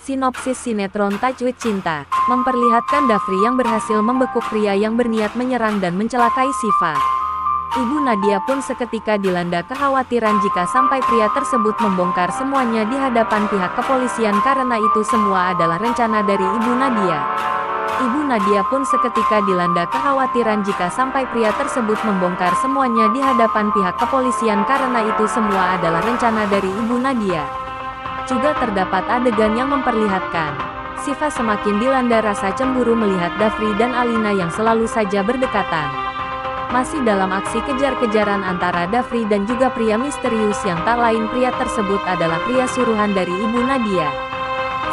Sinopsis sinetron Tajwid Cinta memperlihatkan Dafri yang berhasil membekuk pria yang berniat menyerang dan mencelakai Syifa. Ibu Nadia pun seketika dilanda kekhawatiran jika sampai pria tersebut membongkar semuanya di hadapan pihak kepolisian karena itu semua adalah rencana dari Ibu Nadia. Ibu Nadia pun seketika dilanda kekhawatiran jika sampai pria tersebut membongkar semuanya di hadapan pihak kepolisian karena itu semua adalah rencana dari Ibu Nadia. Juga terdapat adegan yang memperlihatkan Syifa semakin dilanda rasa cemburu melihat Dafri dan Alina yang selalu saja berdekatan. Masih dalam aksi kejar-kejaran antara Dafri dan juga pria misterius yang tak lain pria tersebut adalah pria suruhan dari Ibu Nadia.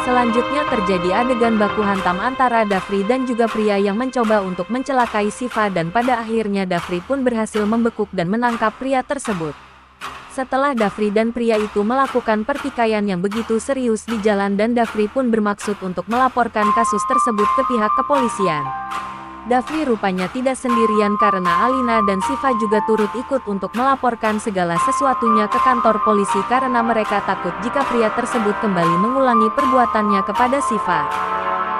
Selanjutnya terjadi adegan baku hantam antara Dafri dan juga pria yang mencoba untuk mencelakai Syifa dan pada akhirnya Dafri pun berhasil membekuk dan menangkap pria tersebut. Setelah Dafri dan pria itu melakukan pertikaian yang begitu serius di jalan dan Dafri pun bermaksud untuk melaporkan kasus tersebut ke pihak kepolisian. Dafri rupanya tidak sendirian karena Alina dan Syifa juga turut ikut untuk melaporkan segala sesuatunya ke kantor polisi karena mereka takut jika pria tersebut kembali mengulangi perbuatannya kepada Syifa.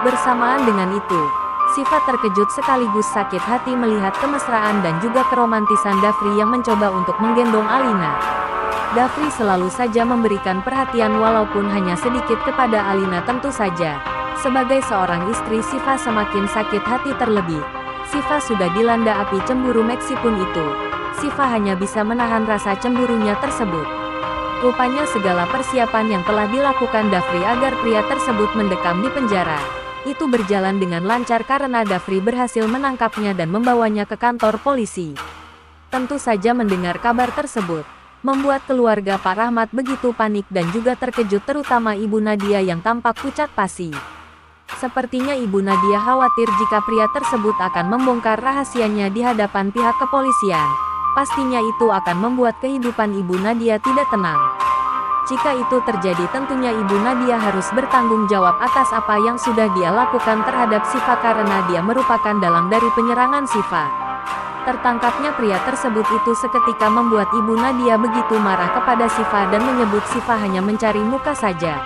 Bersamaan dengan itu, Syifa terkejut sekaligus sakit hati melihat kemesraan dan juga keromantisan Dafri yang mencoba untuk menggendong Alina. Dafri selalu saja memberikan perhatian walaupun hanya sedikit kepada Alina tentu saja. Sebagai seorang istri Syifa semakin sakit hati terlebih. Syifa sudah dilanda api cemburu meskipun itu. Syifa hanya bisa menahan rasa cemburunya tersebut. Rupanya segala persiapan yang telah dilakukan Dafri agar pria tersebut mendekam di penjara itu berjalan dengan lancar karena Dafri berhasil menangkapnya dan membawanya ke kantor polisi. Tentu saja mendengar kabar tersebut membuat keluarga Pak Rahmat begitu panik dan juga terkejut terutama Ibu Nadia yang tampak pucat pasi. Sepertinya Ibu Nadia khawatir jika pria tersebut akan membongkar rahasianya di hadapan pihak kepolisian. Pastinya itu akan membuat kehidupan Ibu Nadia tidak tenang. Jika itu terjadi tentunya Ibu Nadia harus bertanggung jawab atas apa yang sudah dia lakukan terhadap Syifa karena dia merupakan dalang dari penyerangan Syifa. Tertangkapnya pria tersebut itu seketika membuat Ibu Nadia begitu marah kepada Syifa dan menyebut Syifa hanya mencari muka saja.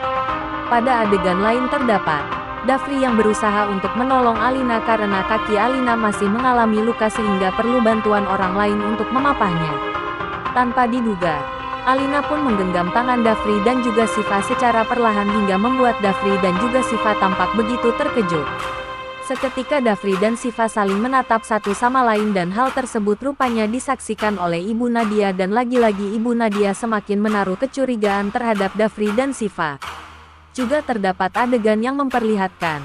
Pada adegan lain terdapat Dafri yang berusaha untuk menolong Alina karena kaki Alina masih mengalami luka sehingga perlu bantuan orang lain untuk memapahnya. Tanpa diduga, Alina pun menggenggam tangan Dafri dan juga Syifa secara perlahan hingga membuat Dafri dan juga Syifa tampak begitu terkejut. Seketika Dafri dan Syifa saling menatap satu sama lain dan hal tersebut rupanya disaksikan oleh Ibu Nadia dan lagi-lagi Ibu Nadia semakin menaruh kecurigaan terhadap Dafri dan Syifa. Juga terdapat adegan yang memperlihatkan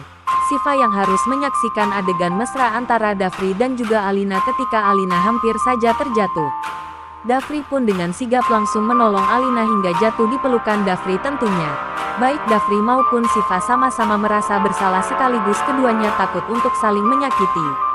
Syifa yang harus menyaksikan adegan mesra antara Dafri dan juga Alina ketika Alina hampir saja terjatuh. Dafri pun dengan sigap langsung menolong Alina hingga jatuh di pelukan Dafri tentunya. Baik Dafri maupun Syifa sama-sama merasa bersalah sekaligus keduanya takut untuk saling menyakiti.